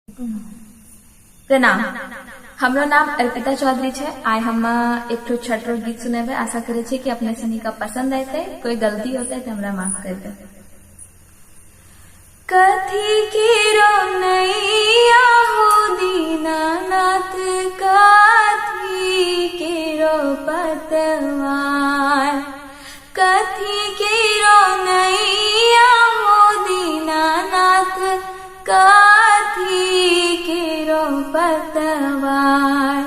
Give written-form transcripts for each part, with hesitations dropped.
प्रणाम। हमरो नाम अर्पिता चौधरी छे। आइ हम एक छठ रो गीत सुनेबे। आशा करे छे कि अपने सनी का पसंद आते। कोई गलती होते तो हमरा माफ कर दे। कथी केरो नैया हो दीनानाथ, कथी केरो पतवार, कथी केरो नैया हो दीनानाथ, कथी केरो पतवार,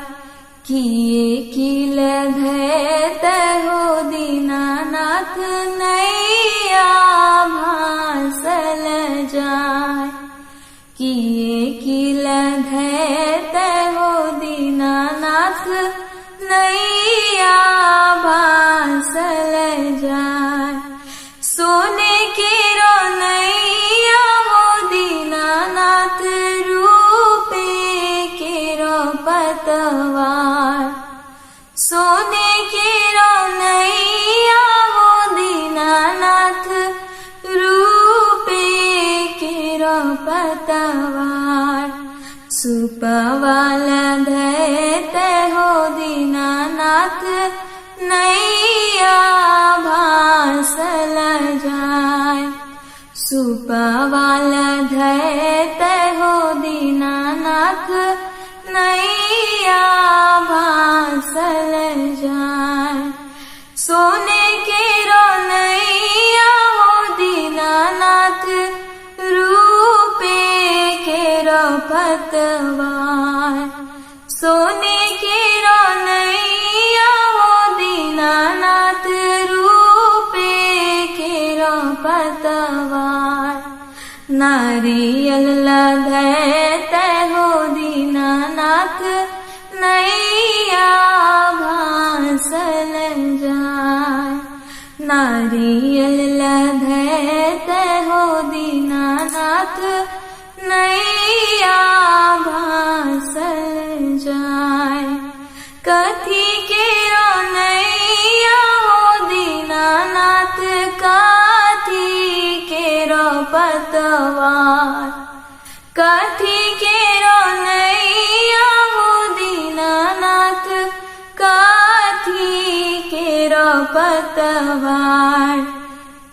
किए किल धैत हो दीनानाथ, नैया भासल जाय, किए किल धैत हो दीनानाथ, नैया भासल जाय, सोने केरो नैया हो दीनानाथ, रूपे केरो पतवार, सोने केरो नैया हो दीनानाथ, रूपे केरो पतवार, सुपवाल धैत हो दीनानाथ, नैया भासल जाय, सुपवाल धैत हो दीनानाथ, नैया भासल जाय, सोने केरो नैया हो दीनानाथ, रूपे केरो पतवार, सोने केरो नैया हो दीनानाथ, रूपे केरो पतवार, नारियल धैत हो दीनानाथ, नैया भासल जाय, नारियल धैत हो दीनानाथ, नैया भासल जाय, कथी केरो नैया हो दीनानाथ, कथी केरो पतवार, कथी केरो नैया हो दीनानाथ, कथी केरो पतवार,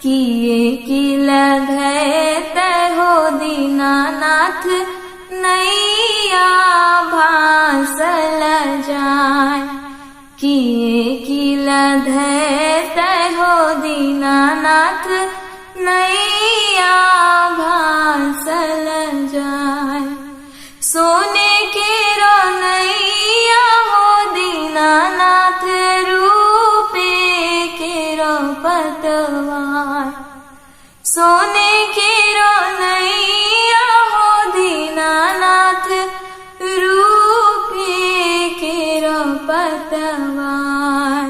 किए किल धैत हो दीनानाथ, नैया भासल जाय, किए किल धैत हो दीनानाथ, नैया भासल जाय, सोने केरो नैया हो दीनानाथ, रूपे केरो पतवार, सोने केरो नैया हो दीनानाथ, रूपे केरो पतवार,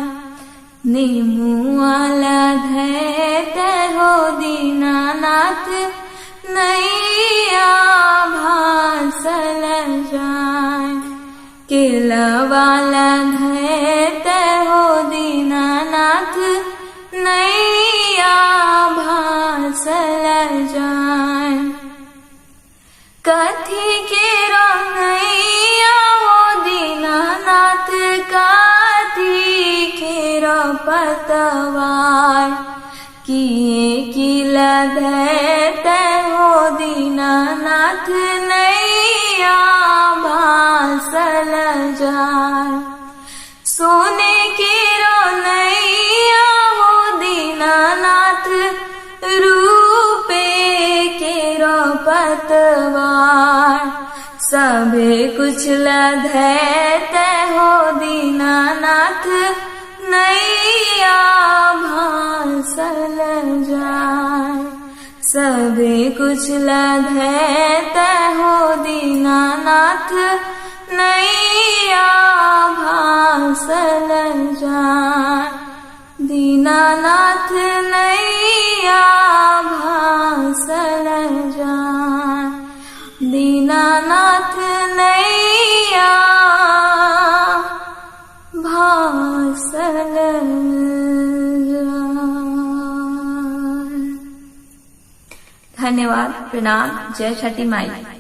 नीमुआल धैत हो दीनानाथ, नैया भासल जाय, केलवाल धैत हो दीनानाथ, नैया भासल जाय, कथी केरो नैया हो दीनानाथ, कथी केरो पतवार, किए किल धैत हो दीनानाथ, नैया भासल जाय, सोने केरो नैया हो दीनानाथ, रूपे केरो पतवार, सबे कुछ धैत हो दीनानाथ, नैया भासल जाय, सबे कुछ धैत हो दीनानाथ, नैया भासल जाय, दीनानाथ, नैया भासल जाय, दीनानाथ, नैया भासल जाय। धन्यवाद। प्रणाम। जय छठी माई।